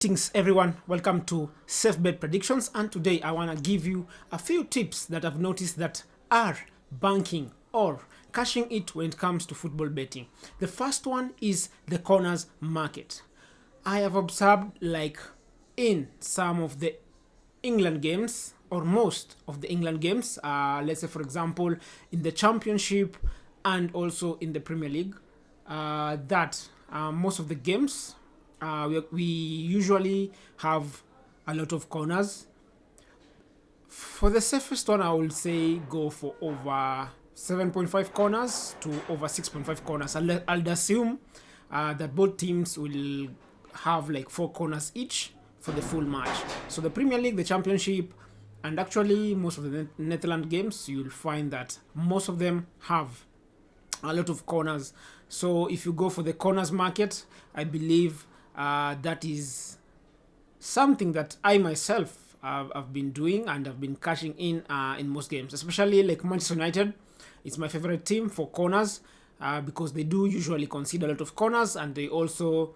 Greetings everyone, welcome to Safe Bet Predictions, and today I want to give you a few tips that I've noticed that are banking or cashing it when it comes to football betting. The first one is the corners market. I have observed, like, in some of the England games or most of the England games, let's say for example in the Championship and also in the Premier League, that most of the games we usually have a lot of corners. For the safest one, I will say go for over 7.5 corners to over 6.5 corners. I'll assume that both teams will have like 4 corners each for the full match. So the Premier League, the Championship, and actually most of the Netherlands games, you'll find that most of them have a lot of corners. So if you go for the corners market, I believe that is something that I myself have been doing and I've been cashing in most games, especially like Manchester United. It's my favorite team for corners because they do usually concede a lot of corners and they also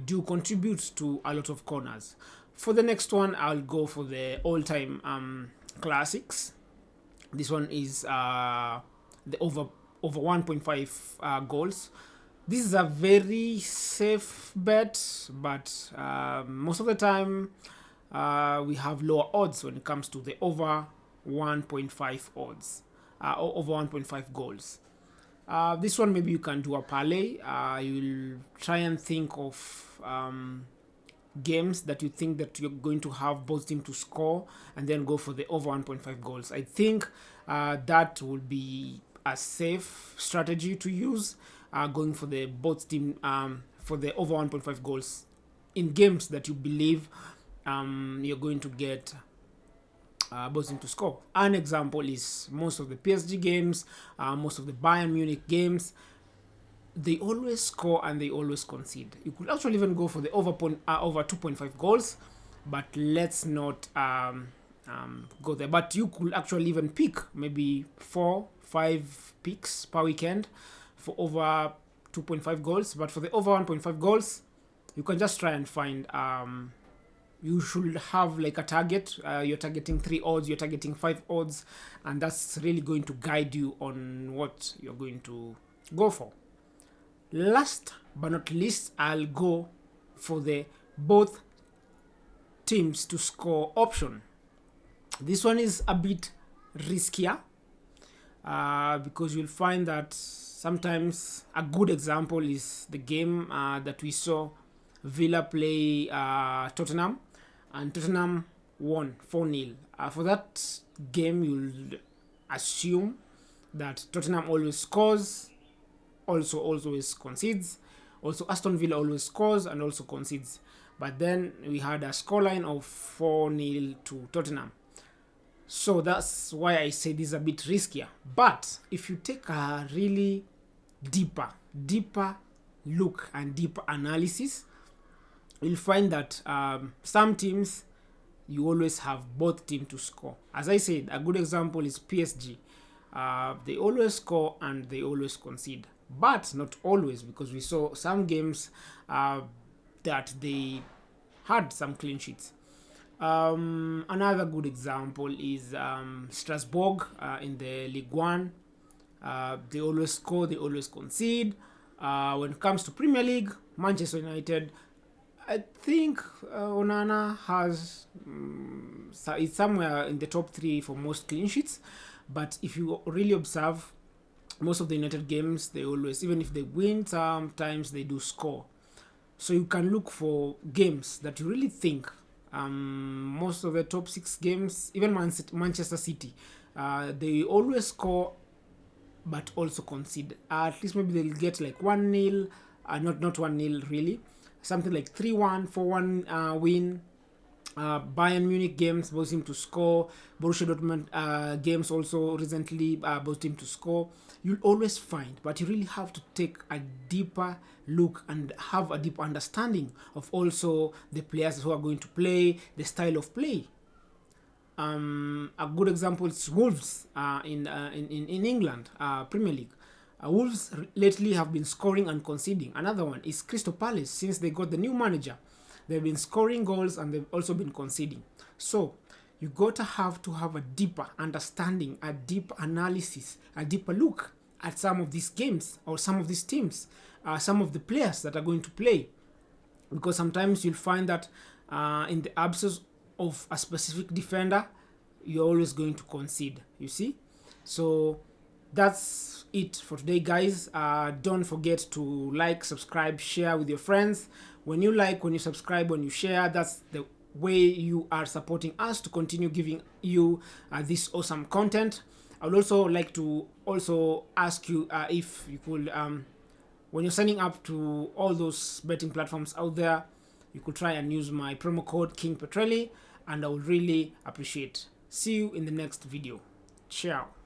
do contribute to a lot of corners. For the next one, I'll go for the all-time classics. This one is the over 1.5 goals. This is a very safe bet, but most of the time we have lower odds when it comes to the over 1.5 odds, or over 1.5 goals. This one maybe you can do a parlay. You'll try and think of games that you think that you're going to have both teams to score and then go for the over 1.5 goals. I think that will be a safe strategy to use, going for the both team for the over 1.5 goals in games that you believe you're going to get both team to score. An example is most of the PSG games, most of the Bayern Munich games. They always score and they always concede. You could actually even go for the over 2.5 goals, but let's not go there. But you could actually even pick maybe 4-5 picks per weekend for over 2.5 goals. But for the over 1.5 goals, you can just try and find, you should have like a target. You're targeting 3 odds, you're targeting 5 odds, and that's really going to guide you on what you're going to go for. Last but not least, I'll go for the both teams to score option. This one is a bit riskier because you'll find that sometimes a good example is the game that we saw Villa play Tottenham, and Tottenham won 4-0. For that game, you'll assume that Tottenham always scores, also always concedes. Also, Aston Villa always scores and also concedes. But then we had a scoreline of 4-0 to Tottenham. So that's why I say this is a bit riskier. But if you take a really deeper look and deeper analysis, you'll find that some teams, you always have both teams to score. As I said, a good example is PSG. They always score and they always concede. But not always, because we saw some games that they had some clean sheets. Another good example is Strasbourg in the Ligue 1. They always score, they always concede. When it comes to Premier League, Manchester United, I think Onana has it's somewhere in the top 3 for most clean sheets. But if you really observe, most of the United games, they always, even if they win, sometimes they do score. So you can look for games that you really think, most of the top 6 games, even Manchester City, they always score but also concede. At least maybe they'll get like 1-0, not 1-0 really, something like 3-1, 4-1 win. Bayern Munich games, both team to score. Borussia Dortmund games also recently, both team to score. You'll always find, but you really have to take a deeper look and have a deep understanding of also the players who are going to play, the style of play. A good example is Wolves in England, Premier League. Wolves lately have been scoring and conceding. Another one is Crystal Palace since they got the new manager. they've been scoring goals and they've also been conceding. So you gotta have a deeper understanding, a deep analysis, a deeper look at some of these games or some of these teams, some of the players that are going to play, because sometimes you'll find that in the absence of a specific defender, you're always going to concede, you see. So that's it for today, guys. Don't forget to like, subscribe, share with your friends. When you like, when you subscribe, when you share, that's the way you are supporting us to continue giving you this awesome content. I would also like to also ask you if you could, when you're signing up to all those betting platforms out there, you could try and use my promo code King Petrelli, and I would really appreciate. See you in the next video. Ciao.